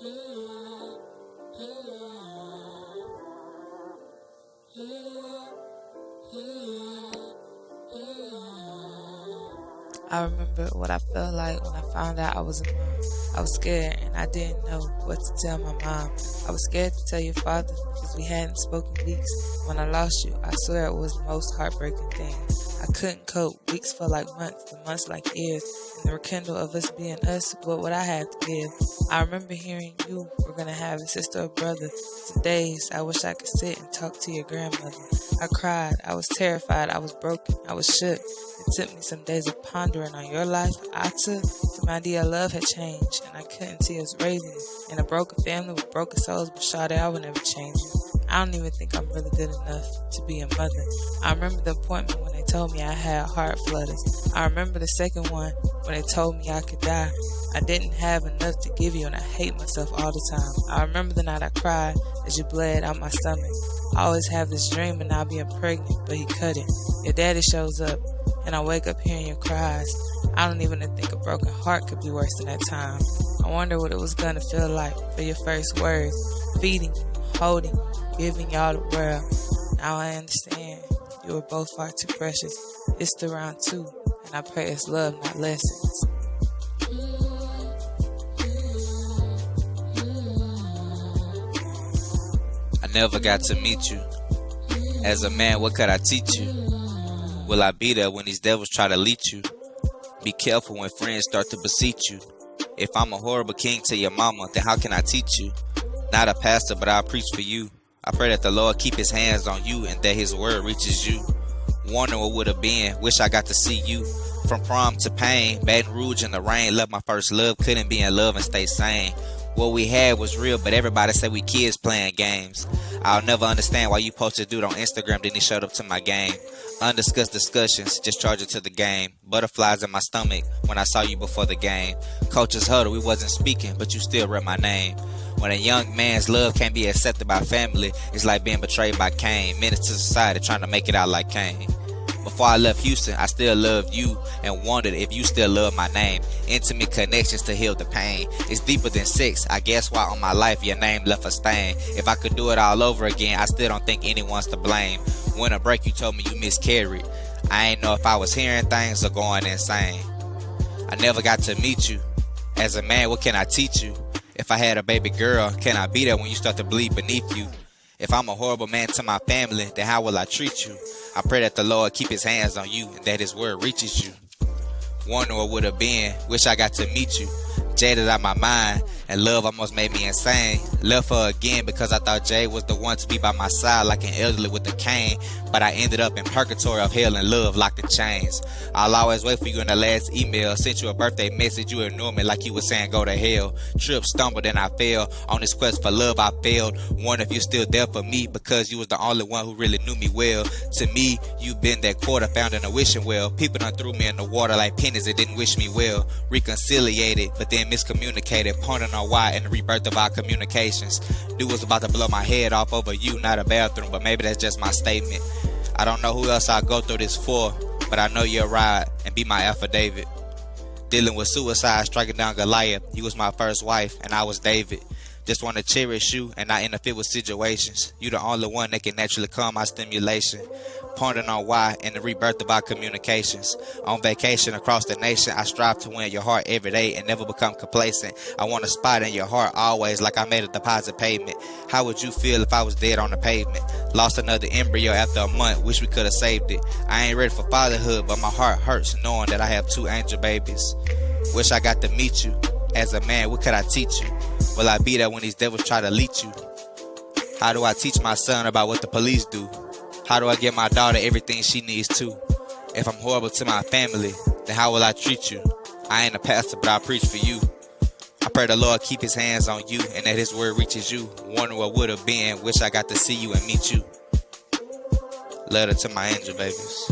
I remember what I felt like when I found out I was a mom. I was scared and I didn't know what to tell my mom. I was scared to tell your father because we hadn't spoken weeks. When I lost you, I swear it was the most heartbreaking thing. I couldn't cope. Weeks felt like months, the months like years. And the rekindle of us being us, what would I have to give? I remember hearing you were going to have a sister or brother. For days, I wish I could sit and talk to your grandmother. I cried. I was terrified. I was broken. I was shook. It took me some days of pondering on your life I took. Some idea love had changed, and I couldn't see us raising you. In a broken family with broken souls, but shawty, I would never change you. I don't even think I'm really good enough to be a mother. I remember the appointment when they told me I had heart flutters. I remember the second one when they told me I could die. I didn't have enough to give you, and I hate myself all the time. I remember the night I cried as you bled out my stomach. I always have this dream of not being pregnant, but he cut it. Your daddy shows up, and I wake up hearing your cries. I don't even think a broken heart could be worse than that time. I wonder what it was gonna feel like for your first words. Feeding you, holding you, giving y'all the world. Now I understand you were both far too precious. It's the round two, and I pray it's love, not lessons. I never got to meet you. As a man, what could I teach you? Will I be there when these devils try to leech you? Be careful when friends start to beseech you. If I'm a horrible king to your mama, then how can I teach you? Not a pastor, but I'll preach for you. I pray that the Lord keep his hands on you and that his word reaches you. Wondering what would have been, wish I got to see you. From prom to pain, Baton Rouge in the rain, love my first love, couldn't be in love and stay sane. What we had was real, but everybody said we kids playing games. I'll never understand why you posted dude on Instagram, then he showed up to my game. Undiscussed discussions, just charge it to the game. Butterflies in my stomach when I saw you before the game. Coach's huddle, we wasn't speaking, but you still read my name. When a young man's love can't be accepted by family, it's like being betrayed by Cain. Menace to society, trying to make it out like Cain. Before I left Houston, I still loved you and wondered if you still love my name. Intimate connections to heal the pain. It's deeper than sex. I guess why on my life your name left a stain. If I could do it all over again, I still don't think anyone's to blame. Winter break, you told me you miscarried. I ain't know if I was hearing things or going insane. I never got to meet you. As a man, what can I teach you? If I had a baby girl, can I be there when you start to bleed beneath you? If I'm a horrible man to my family, then how will I treat you? I pray that the Lord keep his hands on you and that his word reaches you. Wonder what would have been, wish I got to meet you. Jaded out my mind, and love almost made me insane. Left her again because I thought Jay was the one to be by my side like an elderly with a cane. But I ended up in purgatory of hell and love locked in chains. I'll always wait for you in the last email. Sent you a birthday message, you ignored me like you were saying go to hell. Tripped, stumbled, and I fell. On this quest for love I failed. Wonder if you're still there for me because you was the only one who really knew me well. To me, you been that quarter found in a wishing well. People done threw me in the water like pennies that didn't wish me well. Reconciliated, but then miscommunicated, pondering on why in the rebirth of our communications. Dude was about to blow my head off over you, not a bathroom, but maybe that's just my statement. I don't know who else I'll go through this for, but I know you'll ride and be my affidavit. Dealing with suicide, striking down Goliath. You was my first wife, and I was David. Just want to cherish you and not interfere with situations. You the only one that can naturally calm my stimulation. Pondering on why in the rebirth of our communications. On vacation across the nation, I strive to win your heart every day and never become complacent. I want a spot in your heart always like I made a deposit payment. How would you feel if I was dead on the pavement? Lost another embryo after a month, wish we could have saved it. I ain't ready for fatherhood, but my heart hurts knowing that I have 2 angel babies. Wish I got to meet you. As a man, what could I teach you? Will I be there when these devils try to leech you? How do I teach my son about what the police do? How do I give my daughter everything she needs too? If I'm horrible to my family, then how will I treat you? I ain't a pastor, but I preach for you. I pray the Lord keep his hands on you and that his word reaches you. Wonder what would have been, wish I got to see you and meet you. Letter to my angel babies.